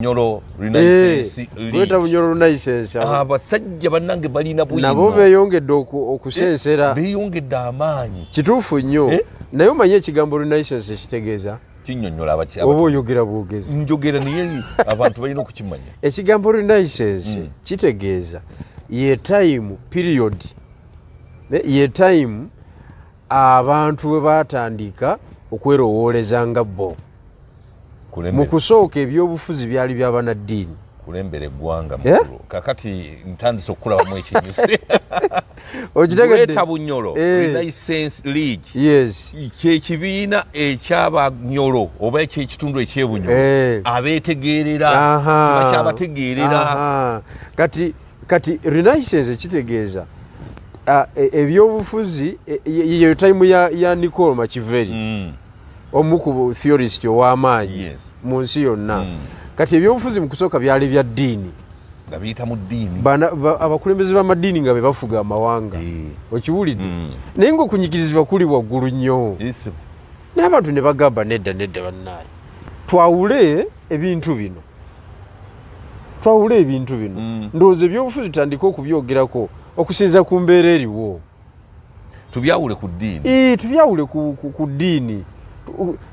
Nyoro renaissance Gweta bunyoro renaissance abasajja bannange balina buyino nabo beyongedde okusensera beyongedde amaanyi kituufu nnyo naye omanye ekigambo renaissance kitegeeza kinnyonnyola oba oyogera bwogezi njogera naye abantu balina okukimanya ekigambo renaissance kitegeeza ye time period ye time abantu we batandika okwerowooleza nga bo mu kusooka ebyobufuzi byali by'abanaddiini kulembera eggwanga mukulu kakati ntandise okulabamu ekinyusi okitegedde bunyolo renaissance league yes kyekibiina ekyabanyolo oba ekyekitundu ekyebunyolo abeetegeerera tebakyabategeerera kati renaissance kitegeeza ebyobufuzi yeyo time ya Nicole Machiavelli omu ku theorist ow'amaanyi mu nsi yonna kati ebyobufuzi mu kusooka byali bya ddiini nga biyita mu ddiini abakulembeze b'amaddiini nga be bafuga amawanga okiwulidde naye ng'okunyikirizibwa kuli waggulu nnyo n'abantu ne bagamba nedda bannaye twawule ebintu bino ndowooza ebyobufuzi tutandike okubyogerako okusinza ku mbeera eriwo tubyawule ku ddiini tubyawule ku ddiini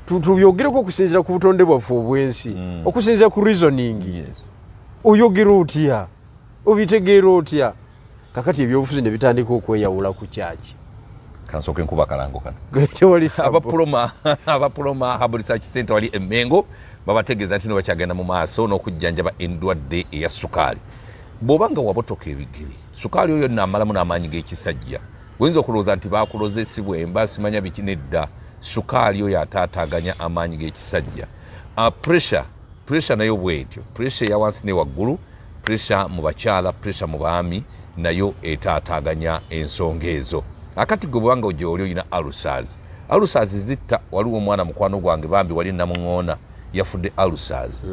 tubyogereko okusinzira ku butonde bwaffe obwensi okusinzira ku reasoning oyogera otya obitegeera otya kakati ebyobufuzi ne bitandika okweyawula ku kyaki kansooke nkuba kalango kano abapuloma Hub Research Center wali Emmengo babategeeza nti bakyagenda mu maaso n'okujjanjaba endwadde eya sukaali bw'oba nga wabotoka ebigere sukaali oyo naamalamu n'amaanyi g'ekisajja oyinza okulowooza nti baakuloza esibwemba simanya biki nedda sukaali oyo ataataaganya amaanyi g'ekisajja pressure nayo bwetyo pressure ya wansi ne waggulu pressure mu bakyala pressure mu baami nayo etaataaganya ensonga ezo akati gwe bwanga ojja oli olina ulcers zitta waliwo omwana mukwano gwange bambi wali namuŋoona yafudde ulcers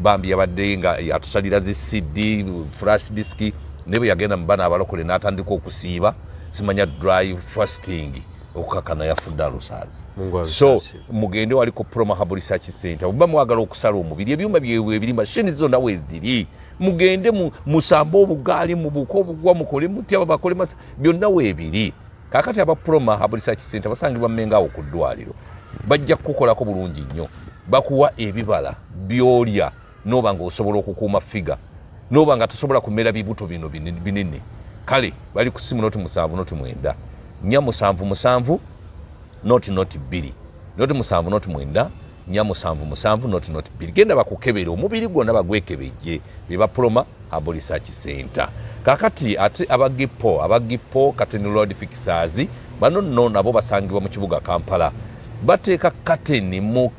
bambi yabadde nga yatusalira zi CD flash disk ne bwe yagenda mu bana abalokole n'atandika okusiiba simanya dry fasting okukakana yafudde ulcers so mugende waliko Proma Hub Research Center oba mwagala okusala omubiri ebyuma byebwe ebiri mashini zonna weeziri mugende musamba obugaali mu buko obugwa mukole mutya bakole masa byonna weebiri kakati aba Proma Hub Research Center basangibwa Mmengawo ku ddwaliro bajja kukolako bulungi nnyo bakuwa ebibala byolya noba nga osobola okukuuma figa noba nga tosobola kumera bibuto bino binene kale bali ku simu noti 7 noti 9 nya 7 noti 2 noti 7 noti 9 nya 7 noti 2 genda bakukebera omubiri gwonna bagwekebejje beba Proma Hub Research Center kakati ate abagipo Curtain Road Fixers bano nno nabo basangibwa mu kibuga Kampala bateeka curtain mu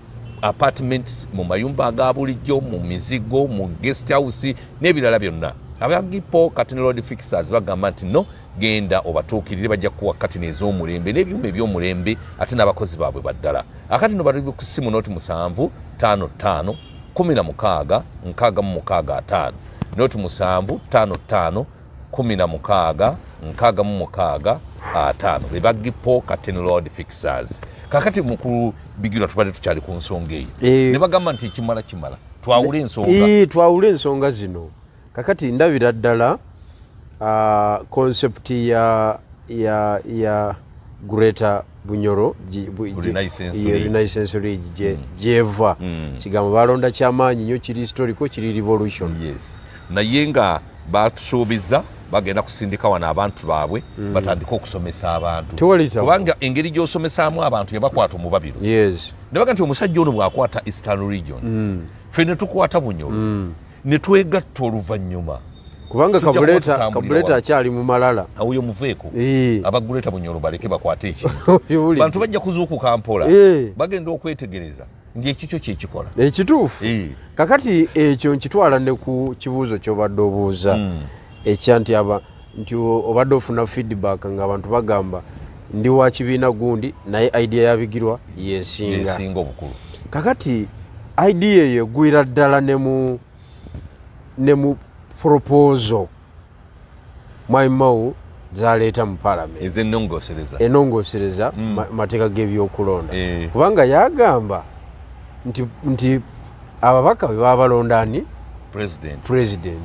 apartments mu mayumba aga bulijjo mu mizigo mu guest house n'ebirala byonna abagipo Curtain Road Fixers bagamba nti no genda obatuukirire bajja kuwa curtain ez'omulembe n'ebyuma eby'omulembe ate n'abakozi baabwe baddala akati no bali ku simu noti 7 55 16 65 noti 7 55 16 65 bebagipo Curtain Road Fixers kakati mukulu bigirwa tubadde tukyali ku nsonga eyo ne bagamba nti kimala twawule ensonga zino kakati ndabira ddala concept ya Greater Bunyoro Renaissance League jeva kigambo balonda kyamaanyi nnyo kiri historical kiri revolution naye nga batusuubiza bagenda kusindika wano abantu baabwe batandika okusomesa abantu kubanga engeri gy'osomesaamu abantu yabakwata omubabiro ne baga nti omusajja ono bw'akwata Eastern Region ffe ne tukwata Bunyoro ne twegatta oluvannyuma kubanga Kabuleta akyali mu malala awuyo muveeko abaguleta Bunyoro baleke bakwate ekintu bantu bajja kuzuukuka mpola bagenda okwetegereza ng'ekikyo kyekikola ekituufu kakati ekyo nkitwala ne ku kibuuzo ky'obadde obuuza ekya nti obadde ofuna feedback ng'abantu bagamba ndi wa kibiina gundi naye idea yabigirwa yesinga obukulu kakati idea eyo egwira ddala ne mu proposal Mwaimawu zaleeta mu parliament enongosereza mateeka g'ebyokulonda kubanga yagamba nti ababaka be babalonda ani president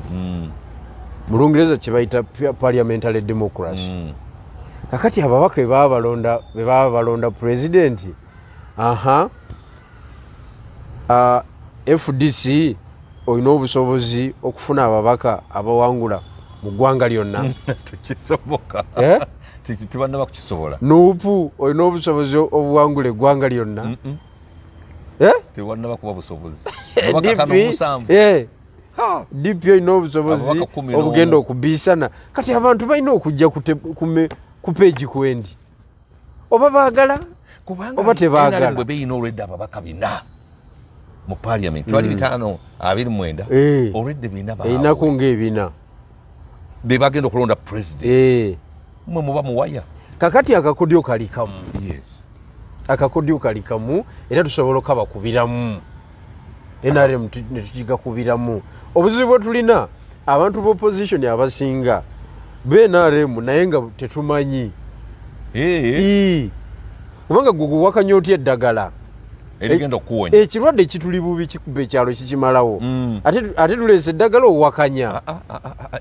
mu Lungereza kye bayita parliamentary democracy kakati ababaka bwe baba balonda president FDC oyina obusobozi okufuna ababaka abawangula mu ggwanga lyonna tekisoboka tibanna bakukisobola nuupu oyina obusobozi obuwangula eggwanga lyonna tebanna bakuba busobozi DP oyina obusobozi obugenda okubiisana kati abantu balina okujja ku peegi kwendi oba baagala oba tebaagala bwe beyina olwedde ababaka bina mu parliament wali 529 olwedde bina einako ng'ebina be bagenda okulonda president mwe muba muwaya kakati akakodyo kali kamu akakodyo kali kamu era tusobola okabakubiramu NRM ne tukigakubiramu obuzibu bwe tulina abantu b'opposition abasinga NRM naye nga tetumanyi kubanga gwe wakanya otya eddagala erigenda okuwonya ekirwadde kituli bubi kikuba ekyalo kikimalawo ate tuleese eddagala owakanya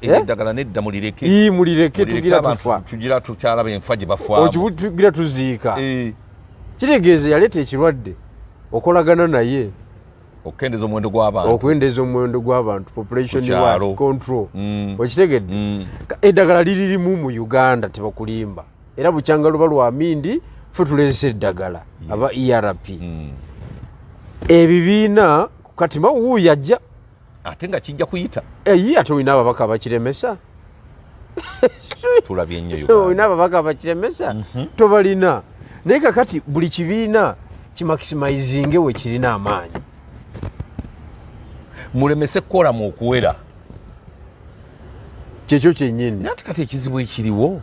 eddagala nedda mulireke tugira tufa tugira tukyalaba enfa gye bafaamu tugira tuziika kitegeeza yaleeta ekirwadde okolagana naye okwendeeza omuwendo gw'abantu population wide control okitegedde eddagala liririmu mu Uganda tebakulimba era bukyanga luba lwa mindi fe tuleese eddagala aba ERP ebibiina kati mawuwu yajja ate nga kijja kuyita ate olina ababaka abakiremesa tulabye nnyo olina ababaka abakiremesa tobalina naye kakati buli kibiina kimaximizinge we kirina amaanyi mulemese kukola mu okuwera kyekyo kyennyini nati kati ekizibu ekiriwo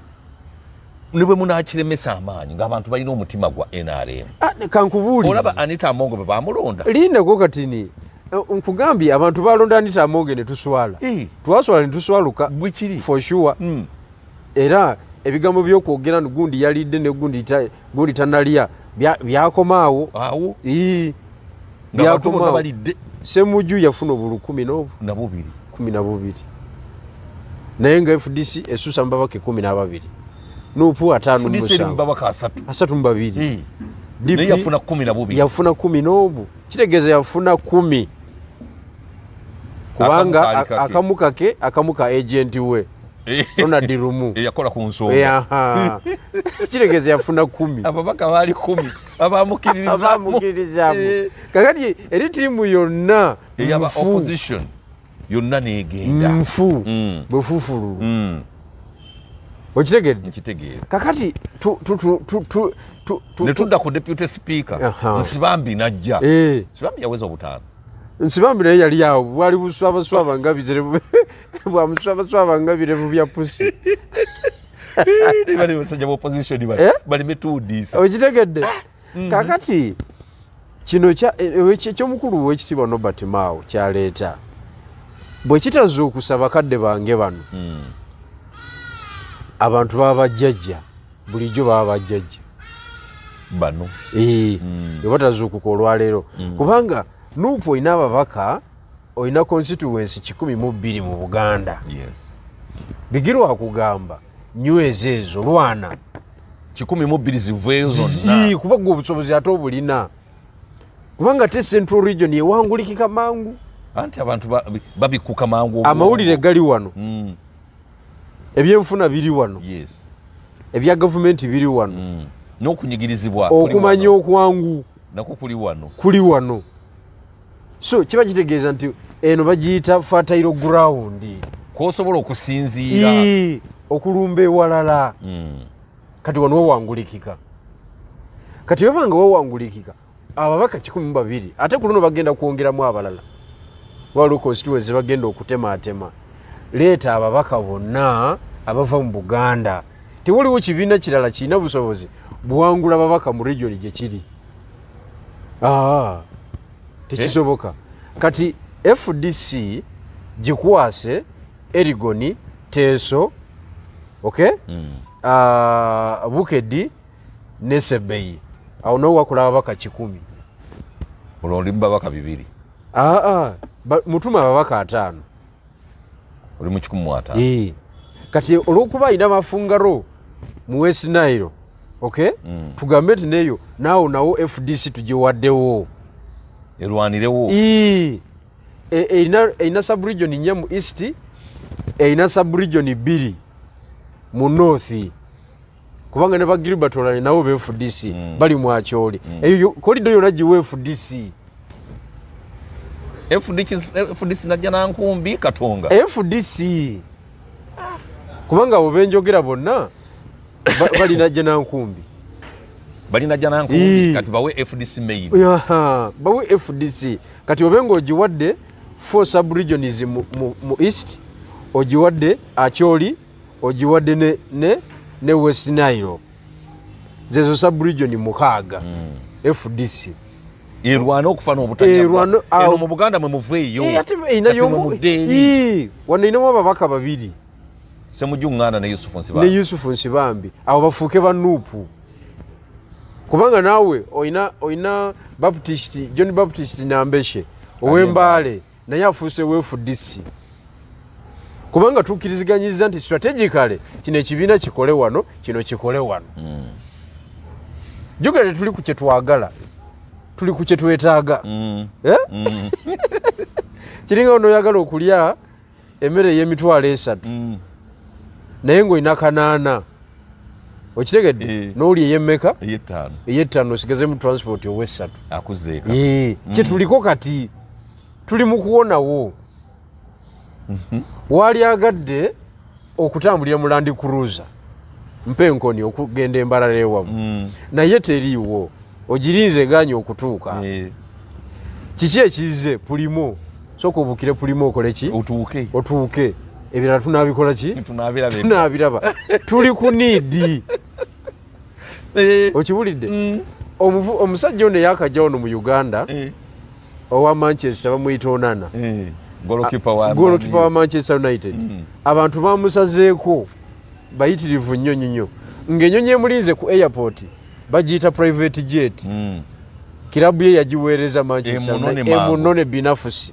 ne bwe munaakiremesa amaanyi ng'abantu balina omutima gwa NRM kankubuulize olaba Anita Amongo bwe bamulonda lindeko katini nkugambye abantu balonda Anita Amongo ne tuswala twaswala ne tuswaluka bwikiri for sure era ebigambo by'okwogera gundi yalidde ne gundi tanalya byakomaawo awo byakomaawo balidde Semuju yafuna obulu 12 naye nga FDC esusa mbabake 12 nupu 5 naye yafuna 12 yafuna 10 kitegeeza yafuna 10 kubanga akamuka agent we Ronald Rumu yakola ku nsonga kitegeeza yafuna 10 ababaka bali 10 abamukirizamu kakati eri tiimu yonna eyaba opposition yonna negenda nfu bwefufulu okitegedde kakati netudda ku deputy speaker Nsibambi najja Nsibambi yaweza obutaano Nsibambi naye yali awo bwali buswabaswaba nga bizirevu bwamuswabaswaba nga birevu bya pusi bali basajja ba opposition bali metudisa okitegedde kakati kino ky'omukulu w'ekitiibwa Nobert Mao kyaleeta bwe kitazuukusa bakadde bange bano abantu baba bajjajja bulijjo baba bajjajja bano batazuukuka olwaleero kubanga nuupu olina ababaka olina constituency 12 mu Buganda bigirwa akugamba nyweza ezo lwana 12 ziveeyo zonna kuba gwe obusobozi ate obulina kubanga te Central Region ewangulikika mangu anti abantu babikuka mangu amawulire gali wano ebyenfuna biri wano ebya gavumenti biri wano n'okunyigirizibwa okumanya okwangu nako kuli wano so kiba kitegeeza nti eno bagiyita fertile ground kw'osobola okusinziira okulumba ewalala kati wano wawangulikika kati webanga wawangulikika ababaka 12 ate ku luno bagenda kwongeramu abalala waliwo constituency bagenda okutematema leeta ababaka bonna abava mu Buganda tewaliwo kibiina kirala kirina busobozi buwangula ababaka mu region gye kiri tekisoboka kati FDC gikwase Erigoni Teso Bukedi ne Sebeyi awo nawo wakula ababaka 10 olwo babaka 2 mutuma ababaka 5 oli mu 15 kati olwokuba alina mafungaro mu West Nile okay tugambe nti neyo nawo FDC tugiwaddewo erwanirewo eina sub-region 4 mu East eina sub-region 2 mu North kubanga ne ba Gilbert Oulanyah nawo be FDC bali mu Acholi eyo corridor yona giwe FDC najja Nankumbi Katonga FDC kubanga abo benjogera bonna bali najja Nankumbi kati bawe FDC main bawe FDC kati obengo ogiwadde 4 sub-regions mu East ogiwadde Acholi ogiwadde ne West Nile zezo sub-region 6 FDC erwana okufana obutanya eno mu Buganda mwe muveeyo wano inamu ababaka 2 Semujungana ne Yusufu Nsibambi abo bafuuke banuupu kubanga nawe oina John Baptist Nambeshe ow'Embale naye afuuse we FDC kubanga tukiriziganyiza nti strategically kino ekibiina kikole wano kino kikole wano jugale tuli ku kyetwagala tuli ku kyetwetaaga kiringa ono oyagala okulya emmere y'emitwalo 3 naye ng'olina 8 okitegedde n'oli ey'emmeka ey'ettaano osigaze mu transport owe3 akuzeeka kyetuliko kati tuli mu kuwonawo waali agadde okutambulira mu Land Cruiser mpenkoni okugenda Embalala ewamu naye teriiwo ogirinze eganye okutuuka kiki ekize Pulimo soka obukire Pulimo okole ki otuuke ebirala tunabikola ki tunabiraba tuli ku niidi okibulidde omusajja ono yakajja ono mu Uganda owa Manchester bamuyita Onana golokipa wa Manchester United abantu bamusazeeko bayitirivu nnyo ng'ennyonyi emulinze ku airport bagiyita private jet kirabu ye yagiweereza Manchester emunone binafusi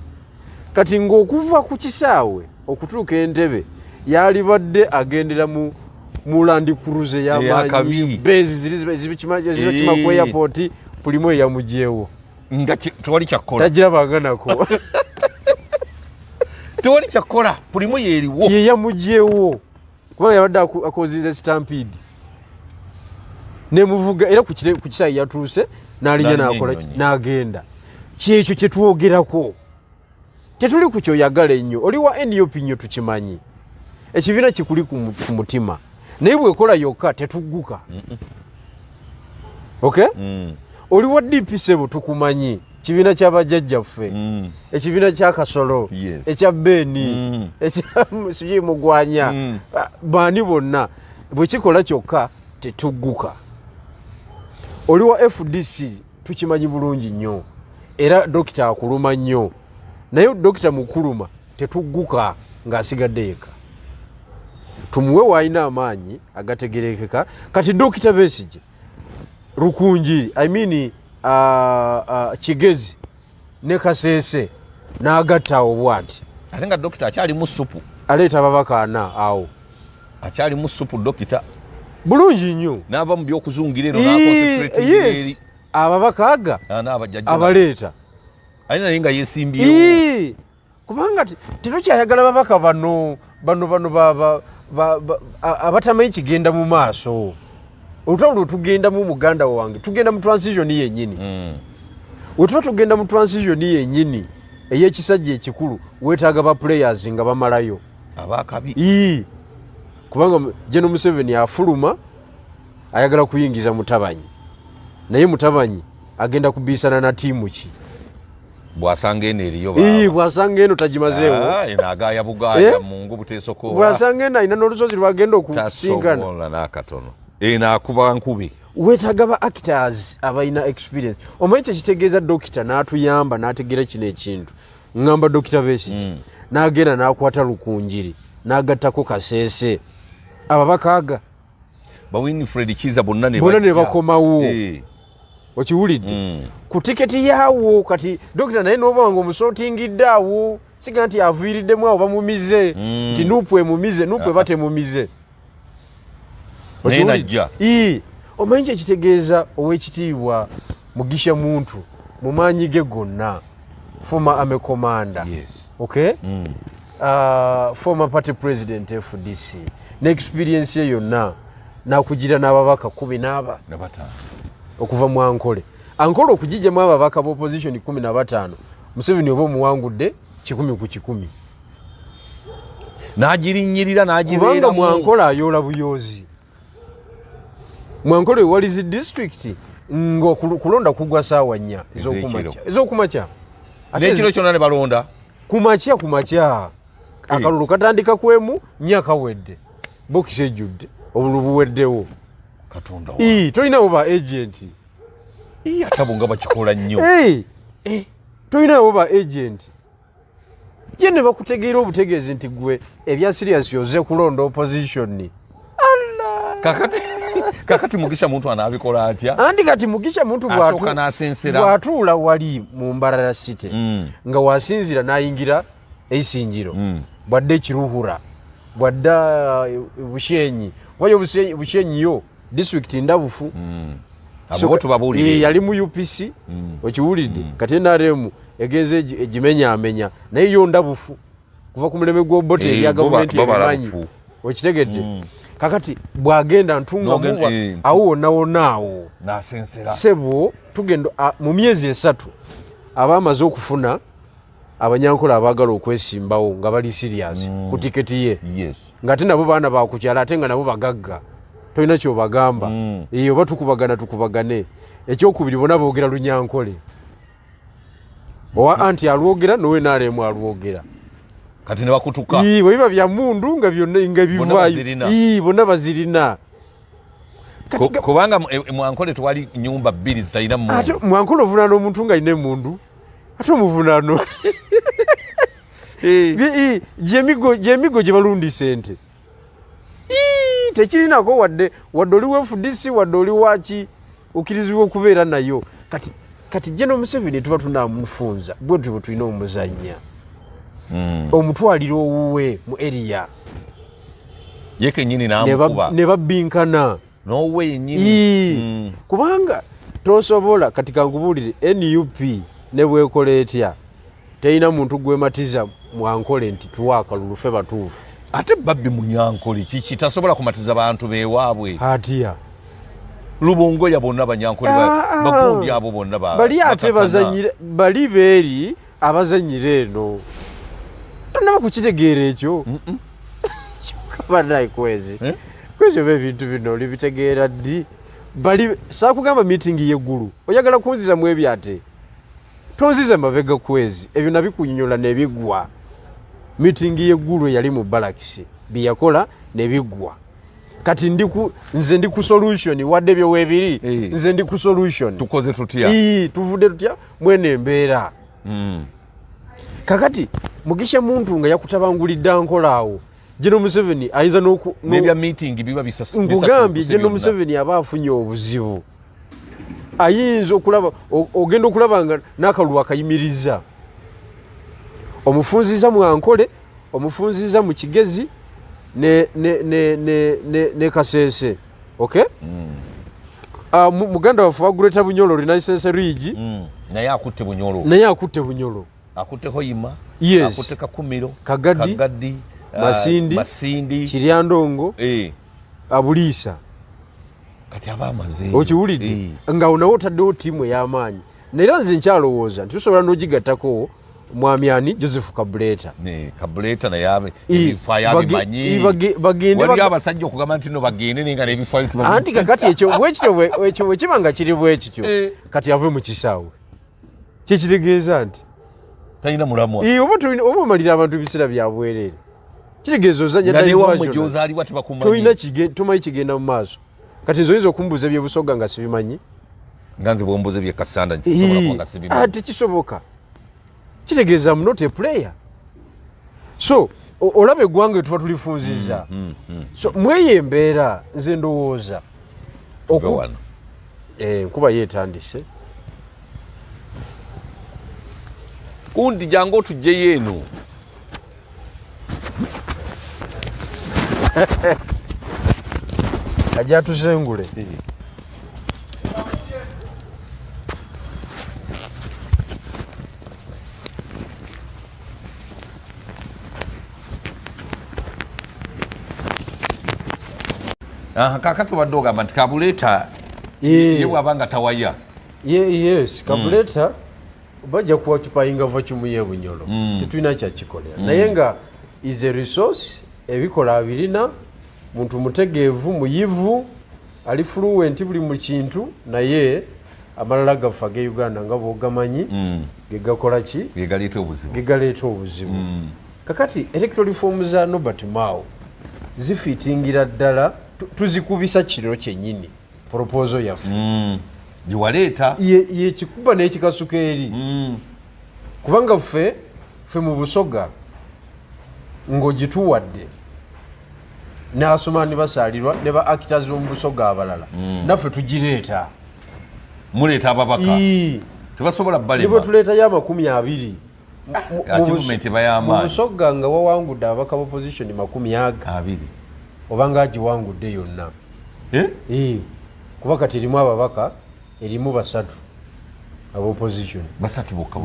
kati ng'okuva ku kisaawe okutuuka Entebbe yalibadde agendera mu Land Cruiser y'amaanyi bezi zibikima ku airport Pulimo yamugyewo nga tewali kyakkola tagirabanganako tewali kyakkola Pulimo yeeriwo ye yamugyewo kubanga yabadde akozize stampede nemuvuga era ku kisaayi yatuuse n'alinya n'akola n'agenda kyekyo kyetwogerako tetuli ku kyoyagala ennyo oli wa NUP nnyo tukimanyi ekibiina kikuli ku mutima naye bwekola yokka tetugguka okay oli wa DP Sebo tukumanyi kibiina ky'abajjajjaffe ekibiina kya Kasolo ekya Beni ekya Mugwanya baani bonna bwe kikola kyokka tetugguka oli wa FDC tukimanyi bulungi nnyo era dokita akuluma nnyo naye dokita mukuluma tetugguka ng'asigadde yekka tumuwe w'alina amaanyi agategerekeka kati dokita Besigye Rukunjiri Kigezi ne Kasese n'agatta awo bw'ati ate nga dokita akyali mu supu aleeta ababaka 4 awo akyali mu supu dokita bulungi nnyo n'ava mu by'okuzungira eno n'akonsentrate eri ababaka abaleeta ali naye nga yeesimbyewo kubanga tetukyayagala babaka bano abatamanyi kigenda mu maaso olutalo tugenda mu Muganda wange tugenda mu transition yennyini wetuba tugenda mu transition yennyini ey'ekisajja ekikulu weetaaga ba players nga bamalayo abakabi kubanga General Museveni afuluma ayagala kuyingiza Mutabanyi naye Mutabanyi agenda kubiisana na tiimu ki bwasanga eno eriyo bwasanga eno tagimazeewo enagaya bugaya mungu buteesokola bwasanga eno alina n'olusozi lwagenda okusinkana n'akatono enakuba nkubi weetaaga ba actors abalina experience omanyi kyekitegeeza dokita n'atuyamba n'ategeera kino ekintu ngamba dokita Besigye n'agenda n'akwata Rukunjiri n'agattako Kasese ababaka aga ba Winfred Kiza bonna ne bakomawo okiwulidde ku tiketi yaawo kati dokita naye n'oba nga omusootingidde awo siga nti aviiriddemu awo bamumize nti nuupu emumize nuupu eba temumize omanyi kyekitegeeza ow'ekitiibwa Mugisha Muntu mu maanyi ge gonna former army commander okay former party president FDC ne experience ye yonna nakugira n'ababaka 14 okuva mu Ankole okugijjamu ababaka b'opposition 15 Museveni oba omuwangudde 10 ku 10 n'agirinnyirira n'agibeera mu Ankole ayoola buyozi mu Ankole walizi district ngo kulonda kugwa saawa 4 ez'okumakya n'ekiro kyonna ne balonda kumakya akalulu katandika kwemu nyaka wedde bokisi ejjudde obulu buweddewo Katonda tolinawo ba agent atabo nga bakikola nnyo tolinawo ba agent ye ne bakutegeera obutegeezi nti gwe ebya serious oze kulonda opposition kakati Mugisha Muntu anaabikola atya andi kati Mugisha Muntu bw'atuula wali mu Mbarara City nga wasinzira n'ayingira eisinjiro bwadde Kiruhura bwadda Bushenyi wayo Bushenyi yo district ndabufu yali mu UPC okiwulidde kati NRM egeze egimenyamenya naye yo ndabufu kuva ku muleme gw'obote ebya gavumenti ebimanyi okitegedde kakati bwagenda ntunga awo wonnawonnaawo sebo tugenda mu myezi 3 abamaze okufuna abanyankola abaagala okwesimbawo nga bali serious ku tiketi ye ng'ate nabo baana bakukyala ate nga nabo bagagga tolina kyobagamba oba tukubagane ekyokubiri bona boogera Lunyankole owa anti alwogera nowe n'alemu alwogera kati ne bakutuka bwe biba bya mundu nga byonna nga bivaayo bonna bazirina kubanga mu Ankole twali nyumba 2 zitalina mundu ate mu Ankole ovunaana omuntu nga ine mundu ate omuvunaano gyemigo gye balundi sente tekirinako wadde oli FDC wadde oli waki okkirizibwa okubeera nayo kati General Museveni tuba tunaamufunza bwe bwe tulina omuzannya omutwaliro owuwe mu area yeke nyini n'amukuba ne babbinkana n'owuwe yennyini kubanga tosobola kati kankubuulire NUP ne bwekola etya terina muntu gwematiza mu Ankole nti tuwa akalulu ffe batuufu ate babbi Munyankole kiki tasobola kumatiza bantu beewaabwe atya Lubongoya bonna Banyankole bagundi abo bonna bali ate bazanyire bali beeri abazanyira eno tonaba kukitegeera ekyo kabanayi kwezi oba ebintu bino olibitegeera ddi bali saakugamba meeting yeggulu oyagala kunziza mu ebyate tonziza mabega kwezi ebyo nabikunyonyola nebigwa meeting yeggulu yali mu Barracks biyakola nebigwa kati nze ndi ku solution wadde byo webiri nze ndi ku solution tukoze tutya tuvudde tutya mwene embeera kakati Mugisha Muntu nga yakutabangulidde Ankolaawo General Museveni ayinza n'ebya meeting biba bisasa ngugambye General Museveni aba afunye obuzibu ayinza okulaba ogenda okulaba nga n'akalulu akayimiriza omufunziza mu Ankole omufunziza mu Kigezi ne Kasese okay muganda wafu waguleta Bunyolo Renaissance Ridge naye akutte Bunyolo akutte Hoima akutte Kakumiro Kagadi Masindi Kiryandongo Abuliisa kati abamaze okiwulidde nga onawo taddewo ttiimu ey'amaanyi naye nze nkyalowooza nti tusobola n'ogigattako mwami ani Joseph Kabuleta naye ebifo yabimanyi wali abasajja okugamba nti no bagende nenga n'ebifo anti kakati ekyo bwekiba nga kiri bwe kityo kati ave mu kisaawe kyekitegeeza nti talina mulamwa oba omalira abantu ebiseera bya bwereere kitegeeza ozanya tomanyi kigenda mu maaso kati nze oyinza okumbuuza ebyebusoga nga sibimanyi nga nze bwombuuza ebyekasanda nkisobola nga sibimanyi tekisoboka kitegeeza I'm not a player so olaba eggwanga tuba tulifunziza so mweye embeera nze ndowooza Enkuba yeetandise. Kundi jangu otugyeyo eno. Ajja tusengule. Kakati wadde ogamba nti kabuleeta ye bw'abanga tawaya. Yes, kabuleeta bajja kuwacupayinga va kimu y'ebunyolo. Tetulina kyakikolera. Naye nga is a resource ebikola abirina, muntu mutegeevu, muyivu, ali fluent buli mu kintu, naye amalala gaffe ag'e Uganda nga bw'ogamanyi gegakola ki? Gegaleeta obuzibu. Kakati electoral reform za Norbert Mao zifitingira ddala, tuzikubisa kiriro kyennyini proposal yaffe giwaleeta ye kikuba n'ekikasuka eri kubanga ffe mu Busoga ng'ogituwadde n'Asumani basaalirwa ne ba actors b'omu Busoga abalala naffe tugireeta. Muleeta ababaka tebasobola balema nibo tuleetayo 20 mu Busoga nga wawangudde ababaka b'opposition 20 obanga agiwangudde yonna. Kuba kati erimu ababaka erimu 3 ab'opposition. 3 bokka.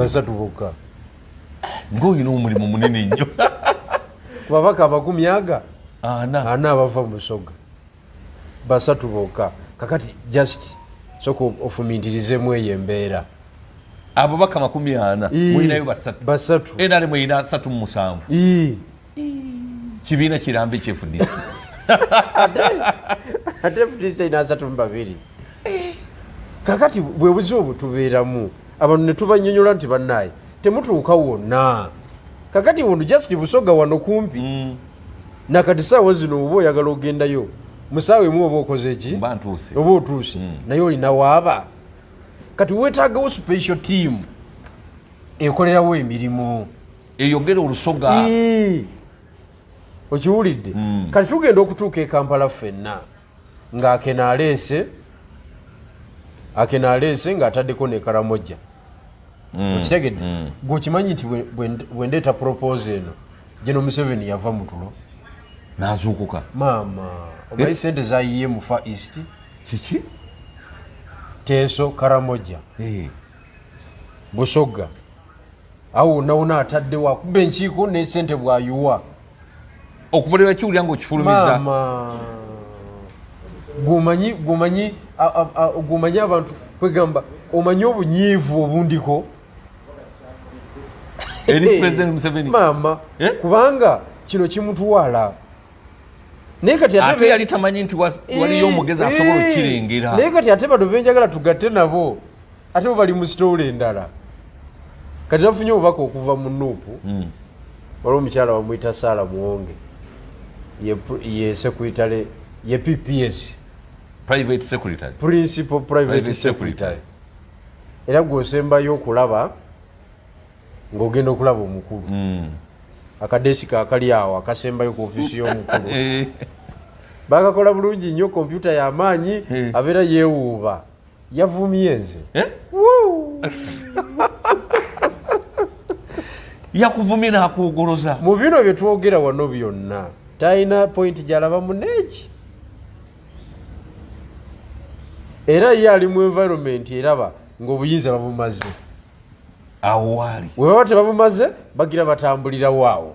Ng'olina omulimu munene nnyo. Ku babaka 40 ana abava mu Busoga 3 bokka. Kakati just soko ofumiitirizemu eyo embeera. Ababaka 40 mulinayo 3 era ne mulina 37. Kibiina kirambe kyefudisi. Ate FDC ina 32. Kakati bwe buzibu butubeeramu abantu ne tubanyonyola nti bannaye temutuuka wonna. Kakati wano just Busoga wano kumpi nakati saawa zino oba oyagala ogendayo musaawe mu oba okoze ki oba otuuse naye olina waaba. Kati weetaagawo special team ekolerawo emirimu eyogera Olusoga. Okiwulidde? Kati tugenda okutuuka e Kampala ffenna nga akenaleese ng'ataddeko ne Karamoja. Okitegedde? Gweokimanyi nti bwe ndeeta propose eno General Museveni yava mu tulo n'azuukuka. Maama omanyi sente zayiye mu Far East kiki? Teeso Karamoja Busoga awo nawona atadde wakuba enkiiko ne sente bw'ayuwa okuvulira kiwulira ng'okifulumiza. Gumanyi abantu kwegamba omanyi obunyiivu obundiko eri President Museveni maama kubanga kino kimutwala. Naye kati ate yali tamanyi nti waliyo omugezi asobola okukirengera. Naye kati ate bano benjagala tugatte nabo ate bo bali mu sitoola endala. Kati nafunye obubaka okuva mu Nuupu waliwo omukyala bamuyita Saala Muwonge ye secretary ye PPS private secretary principal private secretary. Era gwosembayo okulaba ng'ogenda okulaba omukulu akadesika akali awo akasembayo ku ofiisi y'omukulu bakakola bulungi nnyo, kompyuta y'amaanyi abeera yeewuuba. Yavumye nze yakuvumye n'akwogoloza mu bino bye twogera wano byonna talina point gy'alaba muneeki. Era ye ali mu environment eraba ng'obuyinza babumaze awo waali we baba tebabumaze bagira batambulirawo awo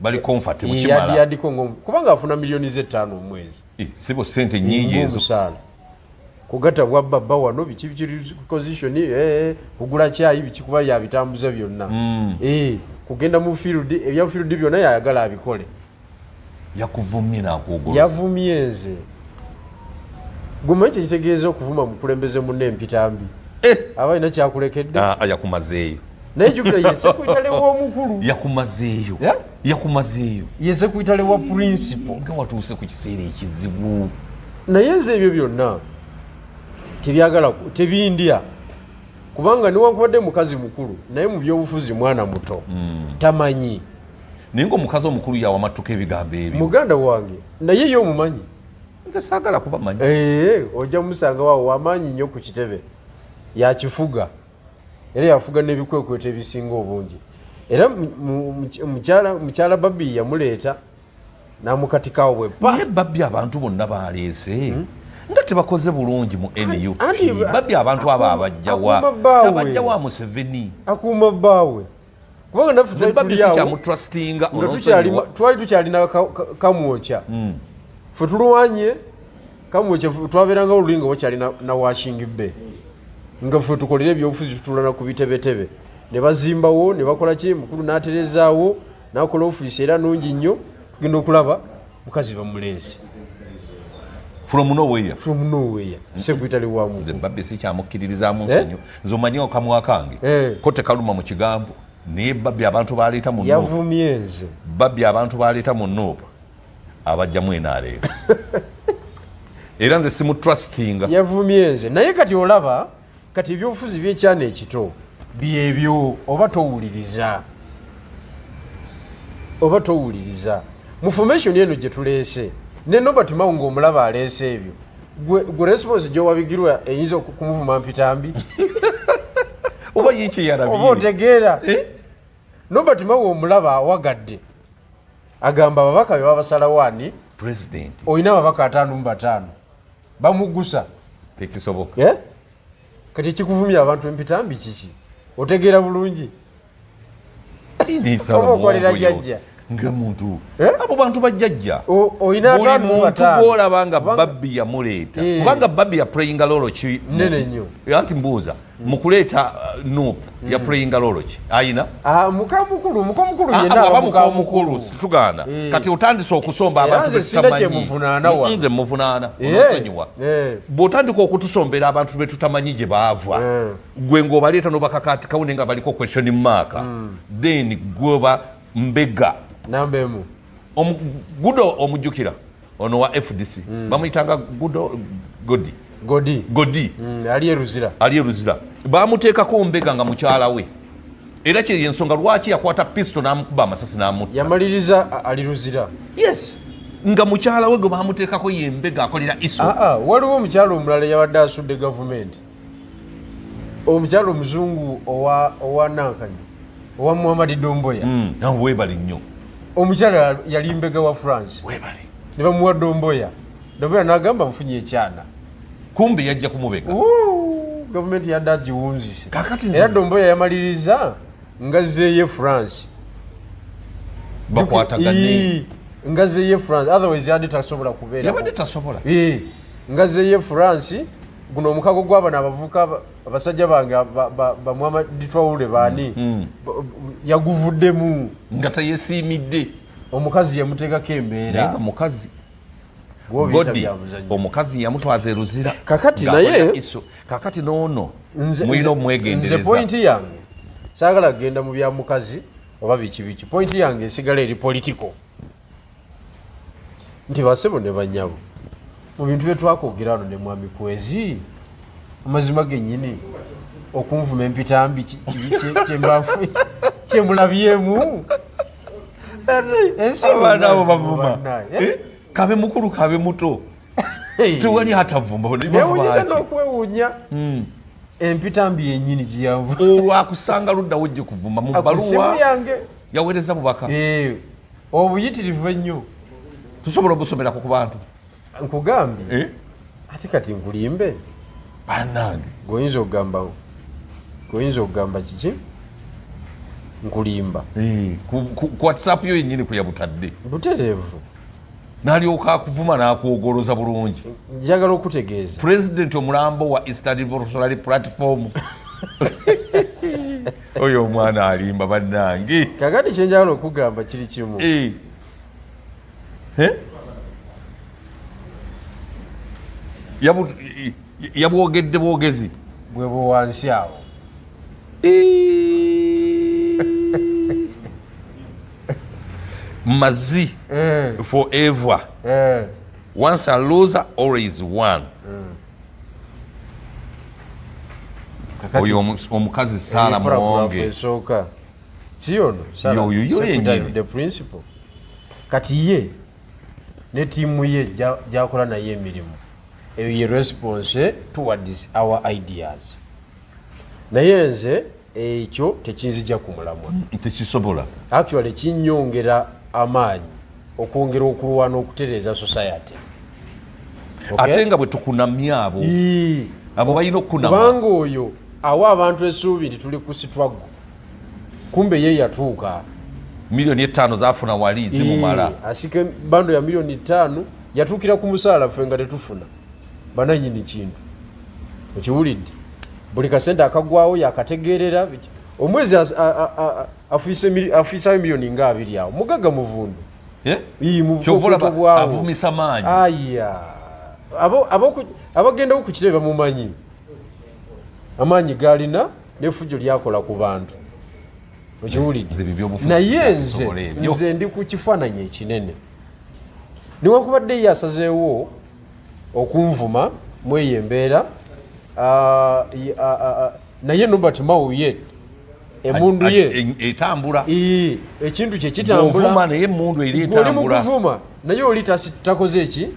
bali comfort mu kimala yadiko kubanga afuna milioni ze 5 omwezi sibo sente nyingi ezo musala kugata bwabba wano biki position kugula kyayi biki kuba ya bitambuza byonna kugenda mu field ebya field byonna yayagala abikole. Yakuvumye n'akwogoloza. Yavumye nze gumanyi kitegeeza okuvuma mukulembeze munne empitambi aba ina kyakulekedde yakumazeeyo naye jukira yese kuyitalewa omukulu yakumazeeyo yese kuyitalewa principal nga watuuse ku kiseera ekizibu. Naye nze ebyo byonna tebyagala tebindya kubanga niwankubadde mukazi mukulu naye mu byobufuzi mwana muto tamanyi. Naye ng'omukazi omukulu yawa matuka ebigambo ebyo muganda wange naye ye omumanyi nze saagala kuba manyi. Ojja musanga waawo wamaanyi nnyo ku kitebe yakifuga era yafuga n'ebikwekweta ebisinga obungi era mukyala Babi yamuleeta n'amukatikawo bwe naye Babi abantu bonna baleese nga tebakoze bulungi mu NUP. Babi abantu abo abajjawa Museveni akuuma bbaawe kubanga naffe Babi sikyamutrustinga twali tukyalina Kamwokya ffe tulwanye Kamwokya twabeeranga olulinga wakyali na Washing Bay nga ffe tukolera ebyobufuzi tutulana ku bitebetebe ne bazimbawo ne bakola ki mukulu n'aterezaawo n'akola ofiisi era nungi nnyo tugenda okulaba mukazi bamuleezi from nowhere sekuyitali wamu Babi sikyamukkiririzaamu nsonyi nze omanyiwo kamwa kange ko tekaluma mu kigambo naye Babi abantu baleeta mu yavumye nze Babi abantu baleeta mu Nuupa abajjamu enaaleero era nze simutrustinga yavumye nze naye kati olaba kati ebyobufuzi byekyana ekito byebyo oba towuliriza mu formation eno gye tuleese ne Nobert Mao ng'omulaba aleese ebyo gwe response gy'owabigirwa eyinza okumuvuma mpitambi oba yiki yarabye oba otegeera Nobert Mao omulaba awagadde agamba ababaka be babasalawo ani president olina ababaka 5 mu 5 bamugusa tekisoboka kati ekikuvumya abantu empitambi kiki otegeera bulungi oba okolera jjajja ngamuntu abo bantu bajjajja olina muntu gwolaba nga Babi yamuleeta kubanga Babi ya praying lolo ki nene nnyo anti mbuuza mu kuleeta Nuupu ya praying lolo ki ayina mukamukulu yenna situgaana kati otandise okusomba abantu nze muvunaana ononyiwa bw'otandika okutusombera abantu be tutamanyi gye baava gwe ng'obaleeta n'obakakatikawo naye nga baliko question mark then gwoba mbega nambemu Gudo omujjukira ono wa FDC bamuyitanga Godi ali eruzira bamuteekako mbega nga mukyala we era kye ensonga lwaki yakwata pisto n'amukuba amasasi n'amutta yamaliriza ali ruzira yes nga mukyala we gwe bamuteekako yembega akolera iso waliwo omukyala omulala yawadde asudde gavumenti omukyala omuzungu owa Nankanyi owa Muhammad Domboya nawe weebale nnyo omukyala yali mbega wa France ne bamuwa Domboya n'agamba mufunye ekyana kumbi yajja kumubega gavumenti yadde agiwunzise era Domboya yamaliriza nga zeeye France bakwatagane nga zeeye France otherwise yadde tasobola kubeera yabadde tasobola nga zeeye France guno omukago gw'abana abavuka abasajja bange bamwama ditwawule baani yaguvuddemu nga tayesiimidde omukazi yamuteekako embeera naye nga mukazi Godi omukazi yamutwaza eruzira kakati naye kakati noono mulina omwegendereza nze pointi yange saagala kugenda mu bya mukazi oba biki pointi yange esigala eri politiko nti basebo ne banyabo mu bintu bye twakwogera wano ne mwami Kwezi amazima gennyini okunvuma empitambi kyemulabyemu abaana abo bavuma kabe mukulu kabe muto tewali atavumba newunyika n'okwewuunya empitambi yennyini giyanvu olwakusanga luddawo gye kuvuma mu baluwa yange yaweereza bubaka obuyitirivu ennyo tusobola obusomerako ku bantu nkugambye ate kati nkulimbe banange goyinza okugamba kiki nkulimba ku WhatsApp yo yennyini kwe yabutadde butereevu n'alyoka akuvuma n'akwogoloza bulungi njagala okutegeeza pulezidenti omulambo wa Eastern Revolutionary Platform oyo omwana alimba bannange kakati kyenjagala okugamba kiri kimu yabwogedde bwogezi bwe buwansi awo mazi forever once a loser always one oyo omukazi Sarah Muwonge esooka siyono yoyo the principle kati ye ne tiimu ye gyakola naye emirimu eyo ye response towards our ideas naye nze ekyo tekinzija ku mulamwa tekisobola actually kinyongera amaanyi okwongera okulwana okutereeza society ate nga bwe tukunamya abo balina okunama kubanga oyo awa abantu essuubi nti tuli ku sitwago kumbe ye yatuuka milioni 5 zafuna wali zimumala asika bando ya milioni 5 yatuukira ku musaala ffe nga tetufuna bananyini kintu okiwulidde buli kasente akagwawo yakategeerera omwezi afiisayo milioni nga 2 awo mugaga muvundu avumisa maanyi aya abagenda okukireba mumanyi amaanyi galina n'effujjo lyakola ku bantu okiwulidde naye nze ndi ku kifaananyi ekinene niwankubadde ye asazeewo okunvuma mweyo embeera naye Norbert Mao ye emundu ye etambula ekintu kye kitambula naye emundu eri etambula oli mukuvuma naye oli takoze eki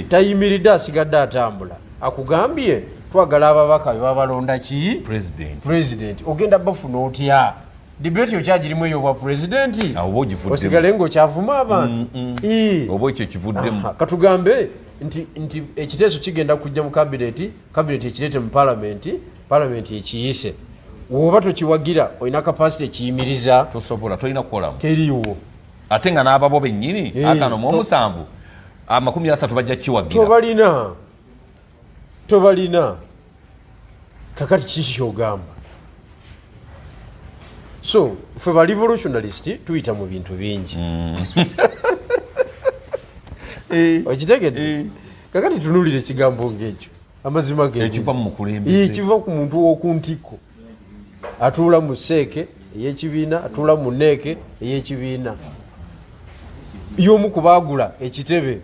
tayimiridde asigadde atambula akugambye twagala ababaka be babalonda ki president ogenda bafuna otya debate okyagirimu eyo bwa presidenti osigale ng'okyavuma abantu oba ekyo kivuddemu katugambe nti ekiteeso kigenda kujja mu kabineti ekireete mu palamenti ekiyise woba tokiwagira olina kapasite ekiyimiriza tosobola tolina kukolamu teriiwo ate nga n'ababo bennyini 57 30 bajja kiwagira tobalina kakati kiki kyogamba so ffe ba revolutionalist tuyita mu bintu bingi okitegedde kakati tunulire ekigambo ng'ekyo amazima gekiva mu mukulembeze kiva ku muntu w'okuntiko atuula mu seeke ey'ekibiina atuula mu neeke ey'ekibiina y'omu ku baagula ekitebe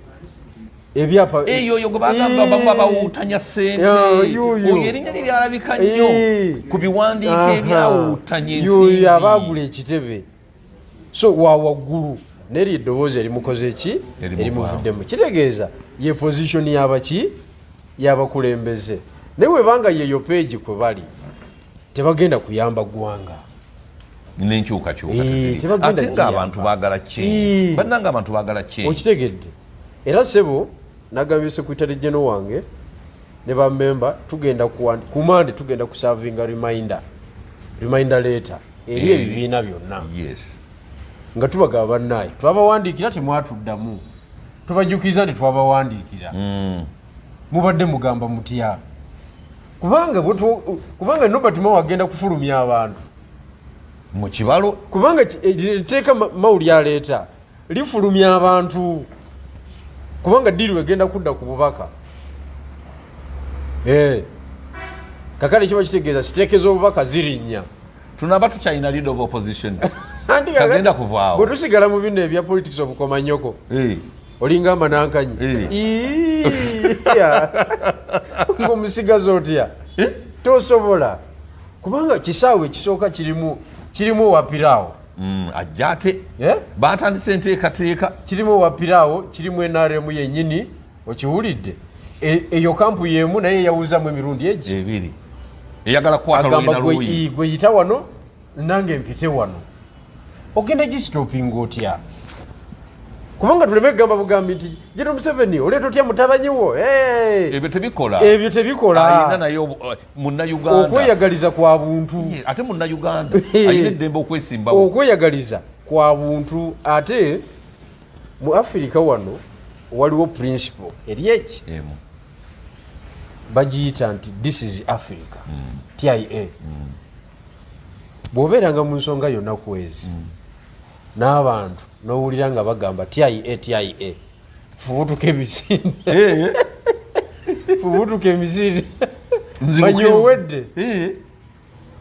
ebyapa eyo gwe bagamba baba bawuutanya ssente oyo erinnya liryalabika nnyo ku biwandiiko ebyawuutanya ensimbi yoyo abaagula ekitebe so wawaggulu neryo eddoboozi erimukoze ki erimuvuddemu kitegeeza ye position yabaki yabakulembeze naye webanga yeyo peegi kwe bali tebagenda kuyamba ggwanga n'enkyukakyuka ate ng'abantu baagala change bannanga abantu baagala change okitegedde era sebo nagambye sekretary general wange ne bamemba tugenda ku Monday tugenda kusavinga reminder letter eri ebibiina byonna nga tubagaba bannaye twabawandiikira temwatuddamu tubajjukiza nti twabawandiikira mubadde mugamba mutya kubanga Norbert Mao agenda kufulumya abantu mu kibalo kubanga teeka Mao lyaleeta lifulumya abantu kubanga diri wegenda kudda ku bubaka kakale kiba kitegeeza siteeke z'obubaka zirinnya tunaba tukyalina leader of opposition kagenda kuvaawo bwe tusigala mu bino ebya politics obukomanyoko olinga amanankanyi ng'omusigazi otya tosobola kubanga kisaawe ekisooka kirimu owapiraawo ajja ate batandise enteekateeka kirimu owapiraawo kirimu NRM yennyini okiwulidde eyo kampu y'emu naye yawuzamu emirundi ebiri eyagala kukwata lwina luuyi gwe yita wano nange mpite wano ogenda gisitopinga otya kubanga tuleme kugamba bugambi nti General Museveni oleeta otya mutabanyi wo ebyo tebikola alina naye munnayuganda okweyagaliza kwa buntu ate munnayuganda alina eddembe okwesimbawo okweyagaliza kwa buntu ate mu Afirika wano waliwo principle eryeki bagiyita nti this is Africa TIA bw'obeeranga mu nsonga yonna kwezi n'abantu n'owulira nga bagamba TIA fubutuka emisinde manyi owedde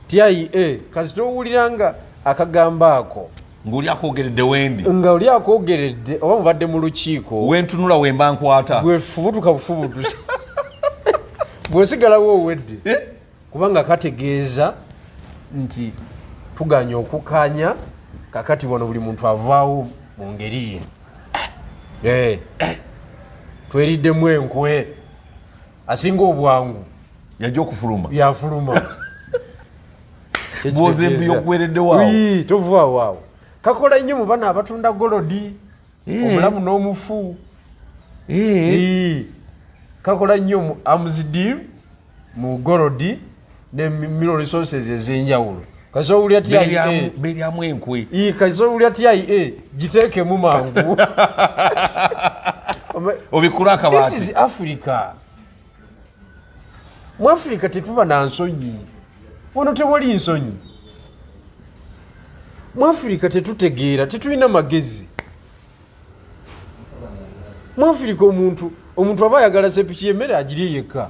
TIA kasi towulira nga akagambo ako ng'oli akoogeredde wendi nga oli akoogeredde oba mubadde mu lukiiko wentunula wemba nkwata gwe fubutuka bufubutusa bw'osigalawo owedde kubanga kategeeza nti tuganya okukanya kakati wano buli muntu avaawo mu ngeri ye tweriddemu enkwe asinga obwangu yajja okufuluma yafuluma bwozembi yogweredde waawo tovaawo awo kakola nnyo mu bana abatunda golodi omulamu n'omufu kakola nnyo mu amsdeal mu golodi ne mineral resources ez'enjawulo kasowulya beryamu enkwe kasowulya TIA giteekemu mangu obikula akabaati. This is Africa. Mu Africa tetuba na nsonyi wano tewali nsonyi. Mu Africa tetutegeera tetulina magezi. Mu Africa omuntu aba ayagala sepiki emmere agirye yekka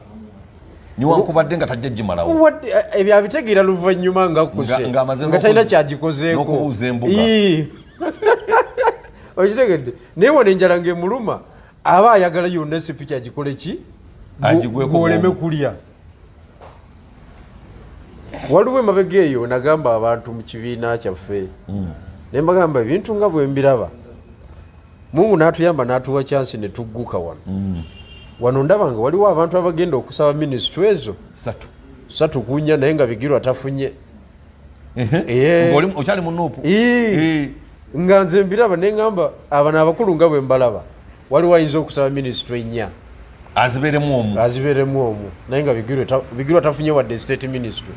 niwankubadde nga tajja gimalawo ebyo abitegeera luvannyuma nga talina kyagikozeeko n'okubuuza embuga okitegedde naye wano enjala ng'emuluma aba ayagala yonna sepiki agikole ki gwoleme kulya. Waliwo emabega eyo nagamba abantu mu kibiina kyaffe ne mbagamba ebintu nga bwe mbiraba Mungu n'atuyamba n'atuwa chansi ne tugguka wano ndaba nga waliwo abantu abagenda okusaba minisitule ezo satu kunya naye nga Bigirwa tafunye okyali mu Nuupu nga nze mbiraba ne ngamba abana abakulu nga bwe mbalaba waliwo ayinza okusaba minisitule nnya azibeeremu omu naye nga Bigirwa tafunye wadde state ministry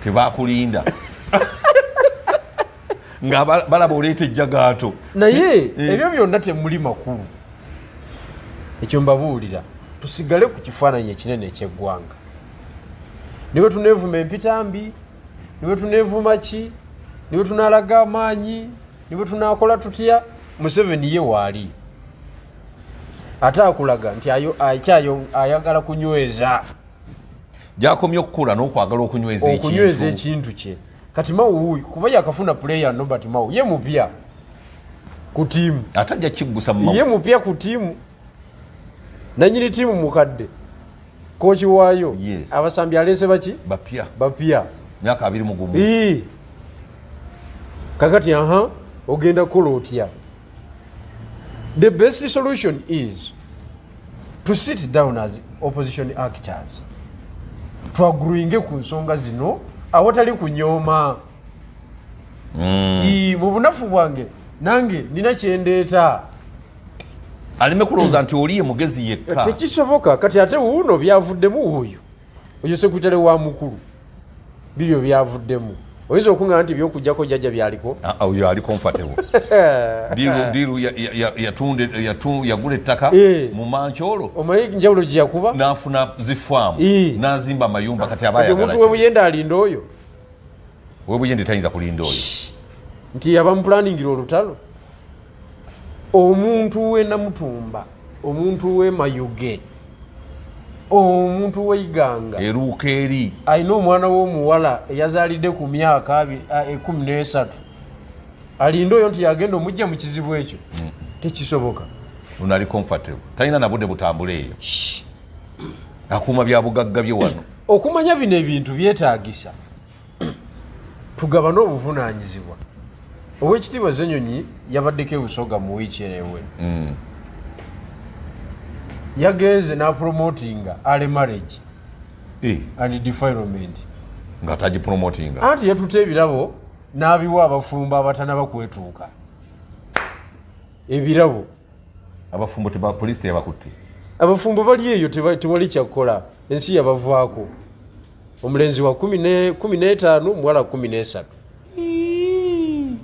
tebakulinda nga balaba oleeta ejjagaato naye ebyo byonna temuli makulu. Ekyo mbabuulira tusigale ku kifaananyi ekinene eky'eggwanga ne bwe tuneevuma empitambi ne bwe tuneevuma ki ne bwe tunaalaga amaanyi ne bwe tunaakola tutya Museveni ye waali ate akulaga nti ayagala kunyweza gyakomye okukula n'okwagala okunyweza ekintu kye. Kati Mao kuba yakafuna player Nobert Mao ye mupya ku tiimu atajja kiggusa Mao ye mupya ku tiimu nanyini tiimu mukadde kochi waayo abasambi alese baki bapya myaka 21 kakati ogenda kukola otya. The best solution is to sit down as opposition actors twaguruinge ku nsonga zino awatali kunyooma. Mu bunafu bwange nange nina kyendeeta alime kulowooza nti oliye mugezi yekka tekisoboka. Kati ate wuuno byavuddemu oyo sekutale wa mukulu biryo byavuddemu oyinza okuŋŋamba nti byokujjako jjajja byaliko oyo ali comfortable diiru yagula ettaka mu Mancholo omanyi njawulo gye yakuba n'afuna zifaamu n'azimba amayumba kati aba ayagala omuntu webuyende alinda oyo webuyende tayinza kulinda oyo nti yabamupulaningira olutalo. Omuntu we Namutumba, omuntu we Mayuge, omuntu we Iganga eruuka eri alina omwana w'omuwala eyazaalidde ku myaka 13 alinda oyo nti yagenda omujja mu kizibu ekyo tekisoboka. ono ali comfortable talina nabudde butambule eyo akuuma bya bugagga bye wano. Okumanya bino ebintu byetaagisa tugabane obuvunaanyizibwa. Oweekitiibwa Zenyonyi yabaddeko ebusoga mu wiiki erewe yagenze n'apromotinga early marriage and defilement nga tagipromotinga anti yatuta ebirabo n'abiwa abafumbo abatanaba kwetuuka. Ebirabo abafumbo poliisi teyabakutte abafumbo bali eyo tewali kyakukola ensi yabavaako omulenzi wa 15 muwala 13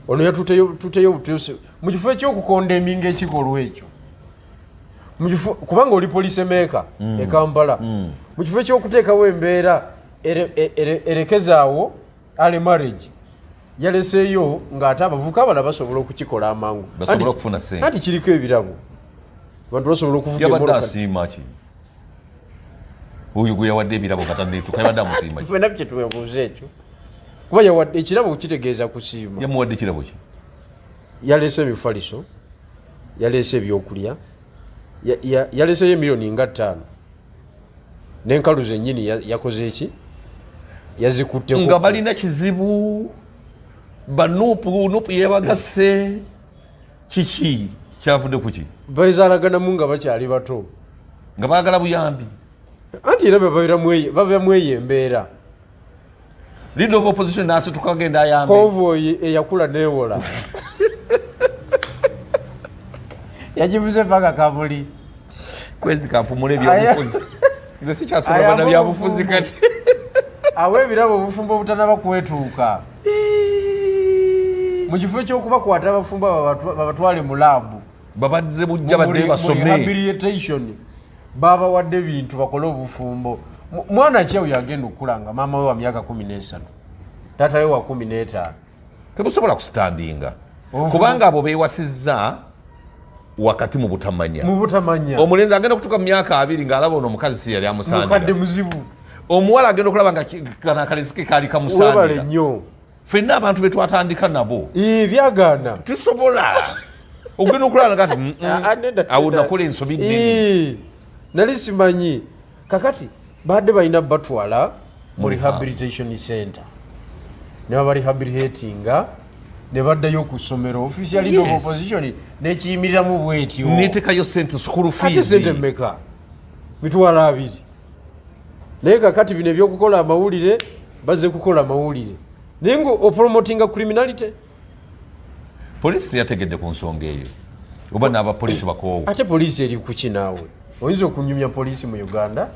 ono yatuteyo butuuse mu kifo ekyokukonda eminga ekikolwa ekyo kubanga oli police maker e Kampala mu kifo ekyokuteekawo embeera erekezaawo early marriage yaleseeyo ng'ate abavuka abala basobola okukikola amangu basobola okufuna ssente anti kiriko ebirabo abantu basobola okuvuga yabadde asiima ki oyo gwe yawadde ebirabo katanneetuka yabadde amusiima ki fena kye tuwebuuza ekyo kuba yawadde ekirabo kitegeeza kusiima. Yamuwadde ekirabo ki? Yaleese emifaliso, yaleese ebyokulya, yaleeseyo emiliyoni nga 5 n'enkalu zennyini yakoze eki yazikutteko nga balina kizibu banuupu yebagasse kiki kyavudde kuki bezalaganamu nga bakyali bato nga baagala buyambi anti era baba mweyembeera leader of opposition nasituka agenda ayambe konvoyi eyakula newola yagibuze paka kamuli kwezi kampumula ebyobufuzi nze sikyasoma bana byabufuzi kati awe ebirabo obufumbo obutanaba kwetuuka mu kifo ekyokubakwata abafumbo babatwale mu laabu babadze bujja badde basome rehabilitation baba wadde bintu bakole obufumbo mwana kyawe yagenda okulanga maama we wa myaka 13 tata we wa 15 tebusobola kusitandinga kubanga abo bewasizza wakati mu butamanya omulenzi agenda okutuuka mu myaka 2 ng'alaba ono omukazi si yali amusaanira mukadde muzibu omuwala agenda okulaba nga kanakalezike kaali kamusaanira webale nnyo ffenna abantu be twatandika nabo byagaana tusobola ogenda okulaba nga awo nakola ensobi nnene nali simanyi kakati badde balina batwala mu rehabilitation center ne babarehabilitatinga ne baddayo ku ssomero official leader of opposition nekiyimiriramu bwetyo netekayo sente school fees sente mmeka mitwala 2 naye kakati bino ebyokukola amawulire bazze kukola amawulire naye nga opromotinga criminality polisi yategedde ku nsonga eyo oba n'abapolisi bakoowa ate polisi eri kuki naawe oyinza okunyumya polisi mu Uganda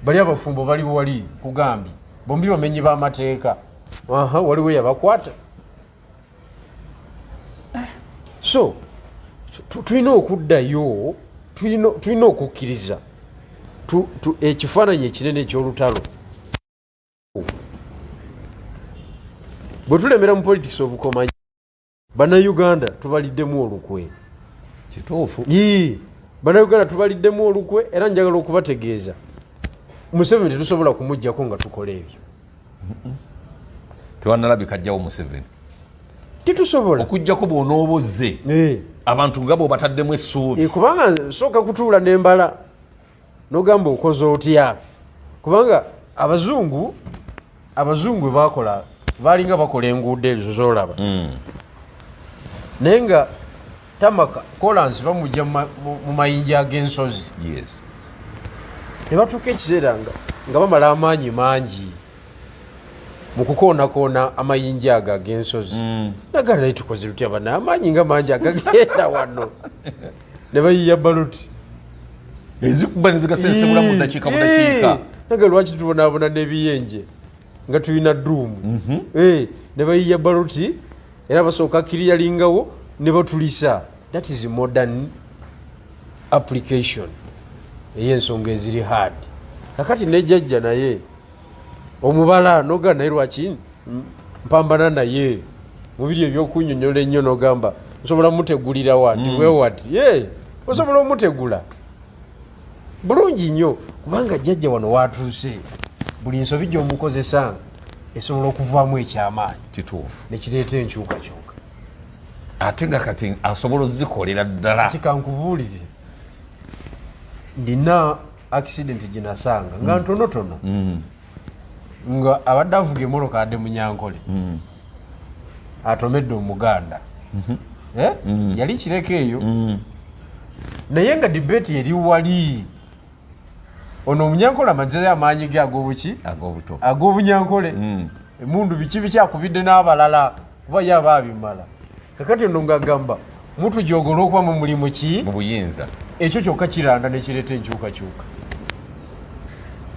bali abafumbo baliwo wali kugambye bombi bamenyi b'amateeka waliwo yabakwata so tulina okuddayo tulina okukkiriza ekifaananyi ekinene eky'olutalo bwe tulemera mu politics of command bannayuganda tubaliddemu olukwe kituufu bannayuganda tubaliddemu olukwe era njagala okubategeeza Museveni tetusobola kumuggyako nga tukola ebyo tewanalabika ajjawo Museveni titusobola okuggyako bw'onoobozze abantu nga bw'obataddemu essuubi kubanga sooka kutuula n'embala n'ogamba okoze otya kubanga abazungu bakola baalinga bakola enguudo ezo z'olaba naye nga tamaka kolansi bamujja mu mayinja ag'ensozi ne batuuka ekiseera nga bamala amaanyi mangi mu kukoonakona amayinja ago ag'ensozi nagala naye tukoze tutya bana amaanyi nga mangi agagenda wano ne bayiya baloti ezikuba nezigasensebula mu ddakiika naga lwaki tubonaabona n'ebiyenje nga tulina dduumu ne bayiya baloti era basooka kiriyalingawo ne batulisa. That is a modern application ey'ensonga eziri hard. Kakati nejjajja naye omubala noga naye lwaki mpambana naye mu biri ebyokunnyonnyola ennyo n'ogamba osobola mutegulira wati wewati osobola omutegula bulungi nnyo kubanga jjajja wano watuuse buli nsobi gy'omukozesa esobola okuvaamu ekyamaanyi kituufu nekireeta enkyukakyuka ate nga kati asobola ozikolera ddala. Kati kankubuulire ndina accident ginasanga nga ntonotono nga abadde avuga emmotoka adde Munyankole atomedde Omuganda yali kireko eyo naye nga debate eri wali ono Munyankole amazeyo amaanyi ge ag'obuki ag'Obunyankole emundu biki bikyakubidde n'abalala kuba ye aba abimala. Kakati ono ng'agamba mutujogola okuba mu mulimu ki mu buyinza ekyo kyokka kiranda ne kireeta enkyukakyuka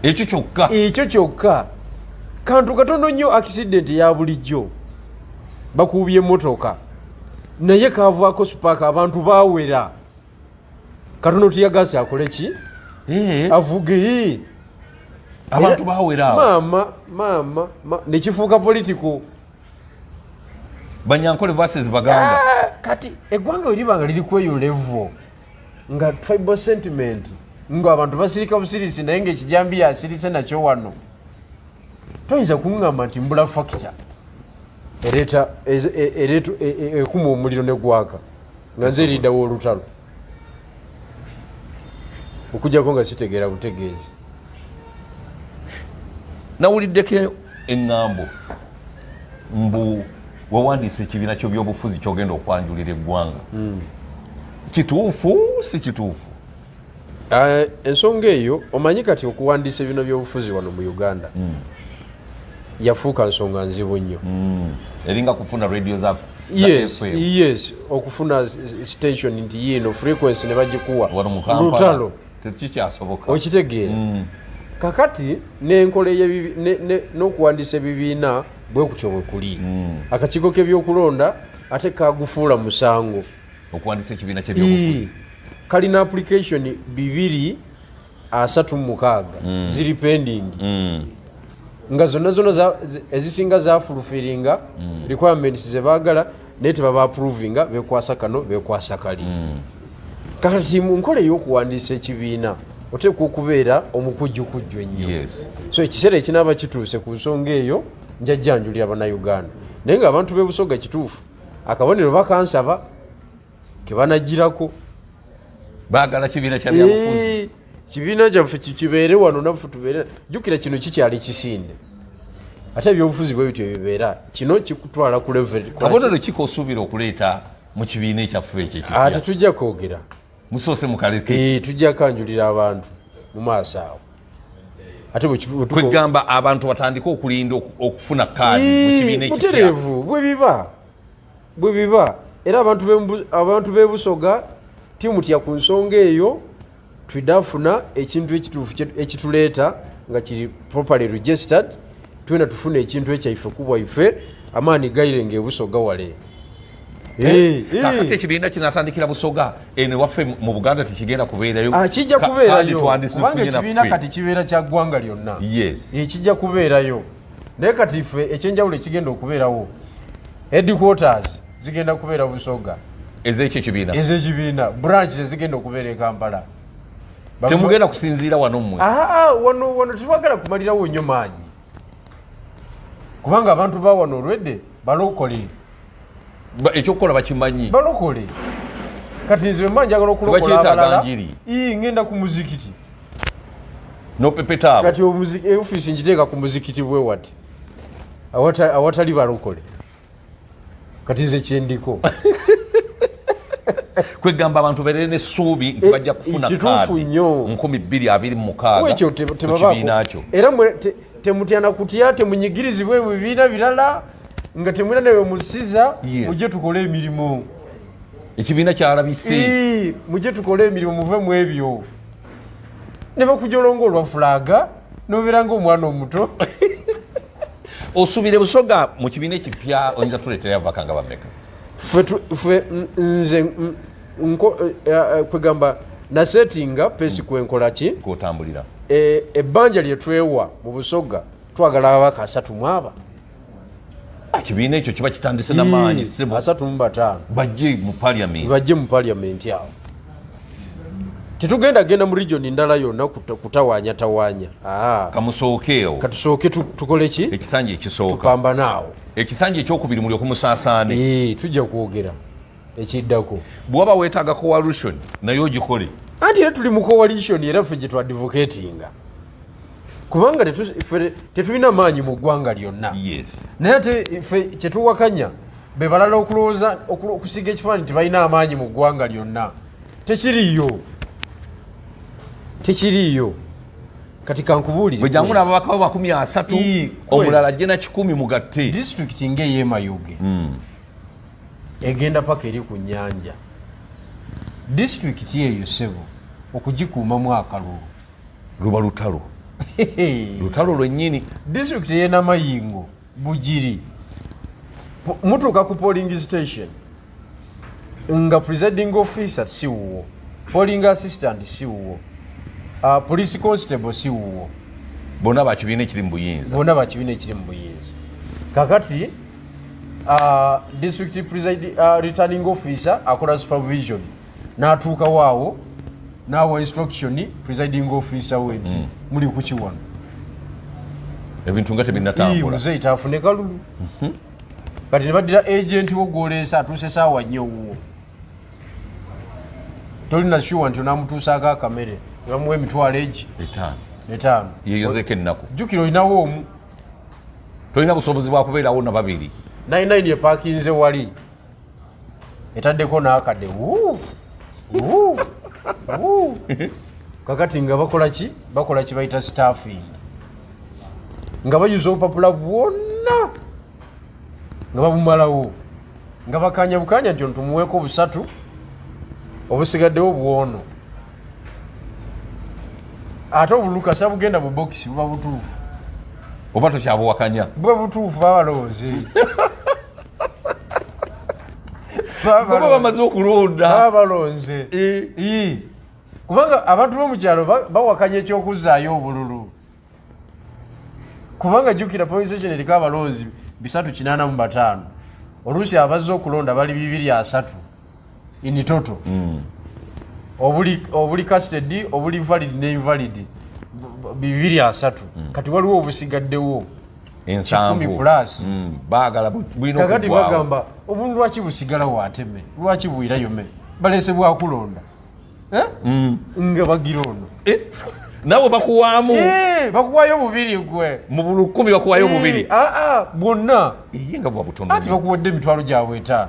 ekyo kyokka kantu katono nnyo accident ya bulijjo bakuubye emmotoka naye kaavaako supaaka abantu baawera katono tiyagasi akole ki avuge abantu baawera maama nekifuuka politiko Banyankole versus Baganda. Kati eggwanga eribanga liri kweyo level nga tribal sentiment nga abantu basirika busirisi naye ng'ekijambi yasirise nakyo wano toyinza kuŋŋamba nti mbula factor ereeta ekuma omuliro negwaka nga nze eriddawo olutalo okujjako nga sitegeera butegeezi. Nawuliddeko eŋŋambo mbu wawandiise ekibiina ky'ebyobufuzi kyogenda okwanjulira eggwanga kituufu si kituufu? Ensonga eyo omanyi kati okuwandiisa bino byobufuzi wano mu Uganda yafuuka nsonga nzibu nnyo. Eringa kufuna radio za yes okufuna station nti yino frequency ne bagikuwa lutalo tekikyasoboka okitegeera. Kakati n'enkola n'okuwandiisa ebibiina bwe kutyo bwe kuli. Akakiiko k'ebyokulonda ate kagufuula musango okuwandiisa ekibiina ky'ebyobufuzi. Kalina application 236 ziri pending nga zonna ezisinga zafulfiringa requirements ze baagala naye tebaba approvinga bekwasa kano bekwasa kali. Kati mu nkola ey'okuwandiisa ekibiina oteekwa okubeera omukujjukujju ennyo. So ekiseera ekinaaba kituuse ku nsonga eyo njajjanjulira bannayuganda naye ng'abantu b'e Busoga kituufu akabonero bakansaba ke banagirako baagala kibiina kya byabufuzi. Kibiina kyaffe kibeere wano naffe tubeere. Jjukira kino kikyali kisinde ate ebyobufuzi bwe bityo bibeera kino kikutwala ku level. Kabonero kikosuubira okuleeta mu kibiina ekyaffe ekyo ekipya? Ate tujja kwogera musoose mukaleke. Tujja kanjulira abantu mu maaso awo ate kwegamba abantu batandika okulinda okufuna kaadi mu kibiina ekipya. Mutereevu bwe biba era abantu b'e Busoga timutya ku nsonga eyo twidafuna ekintu ekituufu ekituleeta nga kiri properly registered. Twena tufuna ekintu ekyaife kubwaife amaani gairenga e Busoga wale. Kakati ekibiina kinatandikira Busoga ene waffe mu Buganda tekigenda kubeerayo. Kijja kubeerayo kubanga ekibiina kati kibeera kya ggwanga lyonna. Kijja kubeerayo naye kati ife ekyenjawulo ekigenda okubeerawo headquarters zigenda kubeera Busoga ez'ekibiina branch zigenda okubeera e Kampala. Temugenda kusinziira wano mmwe? Wano tetwagala kumalirawo nnyo maanyi kubanga abantu ba wano olwedde balokole. Ekyokukola bakimanyi balokole. Kati nze mba njagala okulokola abalala ngenda ku muzikiti nopepeta abo. Kati ofisi njiteeka ku muzikiti bwe wati awatali balokole. Kati nze kyendiko kwegamba abantu beerere n'essuubi nti bajja kufuna kaadi 2026 mu kibiina kyo. Era temutyana kutya temunyigirizibwa ebibiina birala nga temwina newe musiza mujje tukole emirimu. Ekibiina kyalabise mujje tukole emirimu muve mu ebyo ne bakujolonga olwa fulaga nobeera ng'omwana omuto. Osuubire Busoga mu kibiina ekipya oyinza tuleetera abakanga bameka? Ffe nze kwegamba nasetinga pesi kwenkola ki kwotambulira ebbanja lye twewa mu Busoga twagala ababaka 3 mwaba. Ekibiina ekyo kiba kitandise n'amaanyi 35 bajje mu parliament awo. Tetugenda genda mu region ndala yonna kutawaanya. Kamusookeewo katusooke tukole ki ekisanja ekisooka tupamba naawo. Ekisanja ekyokubiri muli okumusaasaane. Tujja kwogera ekiddako bw'oba weetaaga coalition naye ogikole. Anti era tuli mu coalition era ffe gye twadvocatinga kubanga tetulina maanyi mu ggwanga lyonna. Naye ate ffe kyetuwakanya be balala okulowooza okusiga ekifaananyi nti balina amaanyi mu ggwanga lyonna. Tekiriyo. Kati kankubuulire bwe jangu n'ababaka bo 30 omulala ajje na 10 mugatte. District ng'ey'e Mayuge egenda paka eri ku nnyanja. District eyo ssebo okugikuumamu akalulu luba lutalo lwennyini. District y'e Namayingo Bugiri mutuuka ku polling station nga presiding officer si wuwo, polling assistant si wuwo, police constable si wuwo. Bonna bakibiina ekiri mu buyinza. Kakati district returning officer akola supervision n'atuuka waawo n'awa instruction presiding officer weti muli ku kiwano ebintu nga tebinnatambula. Muzeeyi taafune kalulu. Kati ne baddira agent wo gw'oleesa atuuse saawa nnyo wuwo. Tolina sure nti onaamutuusaako akamere ne bamuwa emitwalo egi 5 yeyozeeko ennaku. Jjukira olinawo omu. Tolina busobozi bwa kubeerawo na babiri. 99 epaakinze wali etaddeko n'akadde kakati nga bakola ki bayita staffing nga bayuza obupapula bwonna nga babumalawo nga bakanya bukanya nti tumuweeko busatu obusigaddewo bwono ate obulukasa bugenda mu bokisi buba butuufu oba tokyabuwakanya bwe butuufu babalonze baba bamaze okulonda babalonze kubanga abantu b'omukyalo bawakanya ekyokuzaayo obululu kubanga jjukira polling station eriko abalonzi 385 oluusi abazze okulonda bali 230 in total obuli casted obuli valid ne invalid 230 kati waliwo obusigaddewo ensanvu baagala bwino kakati bagamba obuntu lwaki busigala wateme lwaki bwirayo me balese bwakulonda nga bagira ono nawe bakuwaamu bakuwayo bubiri gwe mu bulu 10 bakuwayo bubiri bwonna nga bwabutondo ati bakuwadde emitwalo gyabwe 5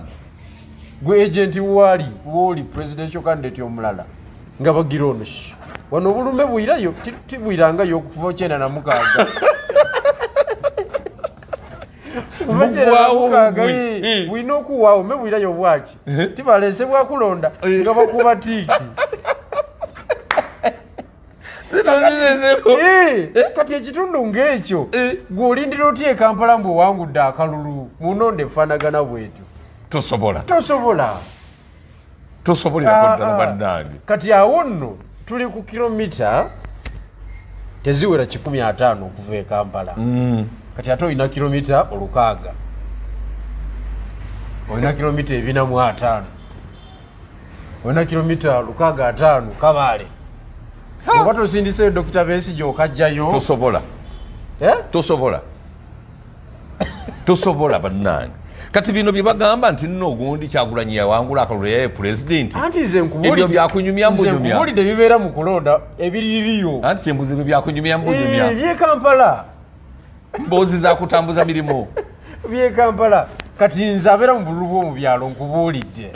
gwe agenti woli presidential candidate omulala nga bagira ono wano obulume bwirayo tibwirangayo okuva 96 bwina okuwaawo me bwirayo bwaki tibalese bwakulonda nga bakuba tiiki kati ekitundu ng'ekyo gweolindira otya ekampala mbu owangudde akalulu munonda efaanagana bwetyo tosobolera ddala bannange kati awo nno tuli ku kilomita teziwera 15 okuva e Kampala kati ate olina kilomita 600 olina kilomita 405 olina kilomita 605 Kabale oba tosindise Dr. Besigye okajjayo tosobola bannange kati bino bye bagamba nti nno ogundi Kyagulanyi yawangula akalulu yaye president anti nze ebyo byakunyumya mbunyumya nkubulidde bibeera mu kulonda ebiririyo anti kyembuzi bye byakunyumya mbunyumya by'e Kampala mboozi za kutambuza mirimu by'e Kampala kati nze abeera mu bululu bw'omu byalo nkubuulidde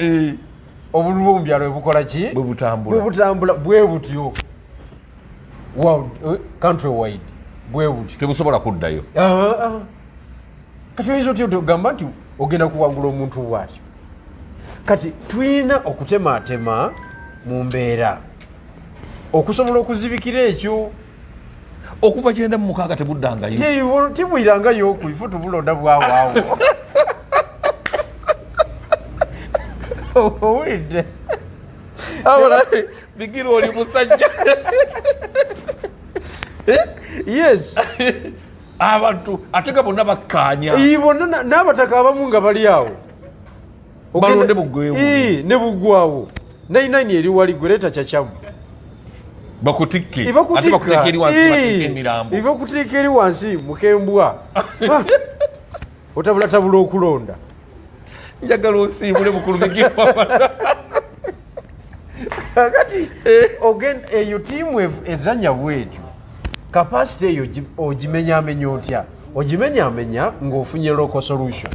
obululu bw'omu byalo ebukola ki bwe butambula bwe butyo country wide bwe butyo tebusobola kuddayo kati oyinza otya ogamba nti ogenda kuwangula omuntu bwatyo kati tulina okutematema mu mbeera okusobola okuzibikira ekyo okuva 96 tebuddangayo tibwirangayo okwife tubulonda bwawaawo owulidde bigira oli musajja yes abantu ate nga bonna bakkaanya bonna n'abataka abamu nga bali awo balonde buggwewo ne buggwawo 99 eri wali gwe leeta kyakyamu bakutikke ate bakutikke eri wansi batikke emirambo bakutikke eri wansi mukembwa otabulatabula okulonda njagala osiibule mukulumikirwa kati eyo tiimu ezanya bwetyo kapasite eyo ogimenyamenya otya ogimenyamenya ng'ofunye local solution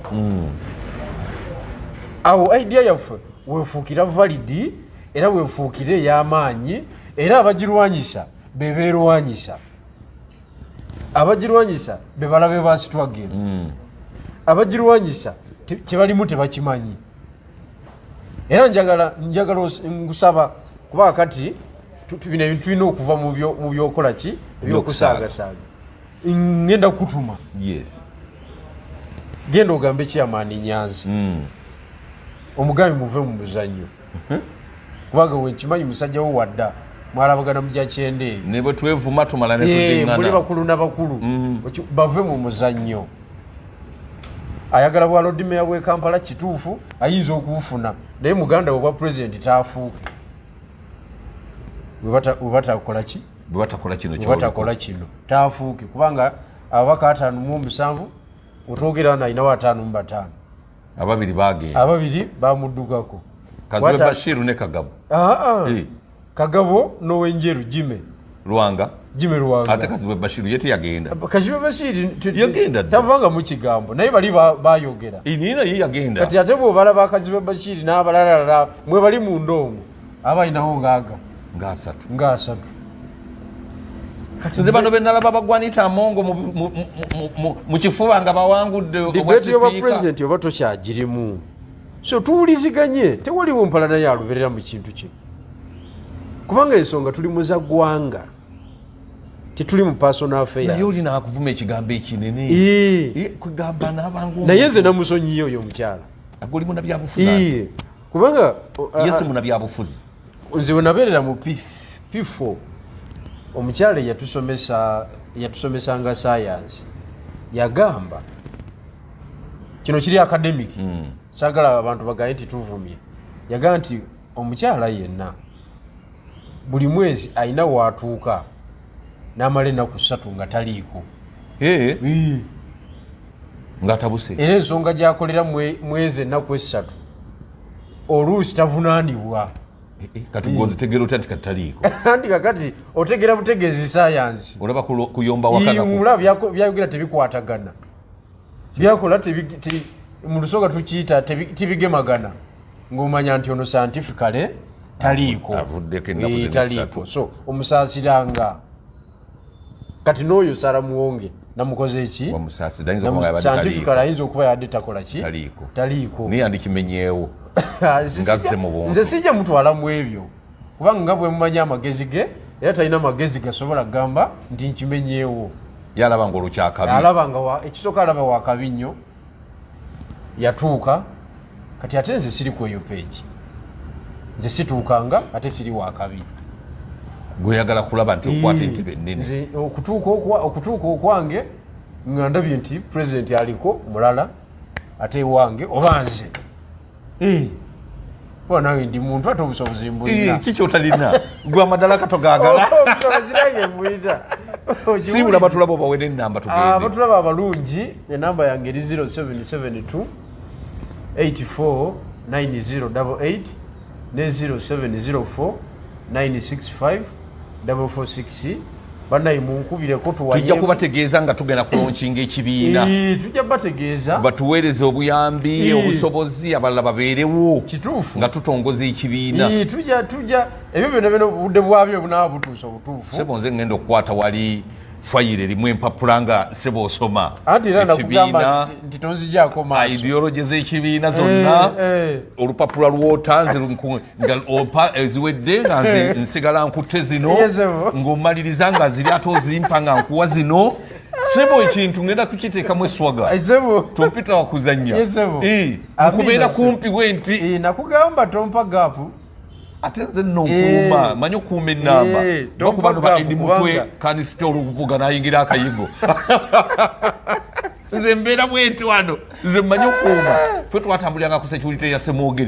awo idea yaffe wefuukira validi era wefuukire ey'amaanyi era abagirwanyisa bebeerwanyisa abagirwanyisa be balabe bansitwagera abagirwanyisa kyebalimu tebakimanyi era njagala ngusaba kuba kati bino ebintu tulina okuva mu byokola ki ebyokusaagasaaga ngenda kutuma genda ogambe Chairman Nyanzi omugambi muve mu muzannyo kubanga wenkimanyi musajja wo wadda mwalabagana mu Jakyendeeri ne bwe twevuma tumala ne tudingana muli bakulu n'abakulu bave mu muzannyo ayagala bwa Lord Mayor w'e Kampala kituufu ayinza okubufuna naye muganda we bwa president taafuuke webatakola ki webatakola kino taafuuke kubanga ababaka 57 otwogera nayinawo 55 ababiri bamuddukako Kazibe Bashiru ne Kagabo Kagabo n'Owenjeru Jime Luwanga ate Kazibe Bashiru yete yagenda Kazibe Bashiru yagenda tavanga mu kigambo naye bali bayogera inina ye yagenda kati ate bo bala ba Kazibe Bashiru n'abalala mwe bali mu ndongo abayinawo nga asatu nze bano benalaba bagwanita mongo mu kifuba nga bawangudde debate yoba president oba tokyagirimu so tuwuliziganye tewaliwo mpala naye aluberera mu kintu kino kubanga ensonga tuli muza ggwanga tetuli mu personal affairs naye olina akuvuma ekigambo ekinene kugamba n'abangu naye nze namusonyiyo oyo omukyala agoli munabyabufuzi kubanga yesi munabyabufuzi nze wenabeerera mu P4 omukyala yatusomesanga science yagamba kino kiri academic saagala abantu bagaye nti tuvumye yagamba nti omukyala yenna buli mwezi alina waatuuka n'amala ennaku 3 nga taliiko ng'atabuse era ensonga gyakolera mwezi ennaku 3 oluusi tavunaanibwa kati gwozitegera otya nti kataliiko anti kakati otegera butegeezi sayansi olaba kuyomba wakana byayogera tebikwatagana byakola mu lusonga tukiyita tibigemagana ng'omanya nti ono scientifically taliiko so omusaasiranga kati n'oyo sara muwonge namukoze eki scientifically ayinza okuba yadde takola ki taliiko naye yandikimenyeewo ngazze mu buntu nze sijja mutwala mu ebyo kubanga nga bwe mumanyi amagezi ge era talina amagezi gasobola kugamba nti nkimenyeewo yalaba nga olukyakabi alaba ekisooka alaba wakabi nnyo yatuuka kati ate nze siri ku eyo peegi nze situukanga ate siri wakabi gweyagala kulaba nti okwata entebe ennene okutuuka okwange nga ndabye nti pulezidenti aliko mulala ate wange oba nze kuba nange ndi muntu ate obusobozi mbulina kiki otalina gwe amadala katogagala obusobozi nange mbulina sibula batulaba obawere enamba tugende batulaba abalungi enamba yange eri 0772 84 9088 ne 0704 965 446 banayi munkubireko tujja kubategeeza nga tugenda kulonkinga ekibiina tujja bategeeza batuweereze obuyambi obusobozi abalala babeerewo kituufu nga tutongoza ekibiina tujja ebyo byonna obudde bwabyo bunaaba butuusa obutuufu sebo nze ngenda okukwata wali fayire erimu empapula nga sebo osoma anti era nakugamba nti tonzijjaako maaso ideology z'ekibiina zonna olupapula lwotanze nga opa eziwedde nga nze nsigala nkutte zino ng'omaliriza nga ziri ate ozimpa nga nkuwa zino sebo ekintu ngenda kukiteekamu eswaga tompita wakuzannya nkubeera kumpi bwe nti nakugamba tompa gaapu ate nze nno nkuuma manyi okuuma ennamba bakubano ba edi mutwe kanisite olukuvuga nayingira akayigo nze mbeera bwenti wano nze mmanyi okuuma fe twatambuliranga ku security ya Semwogere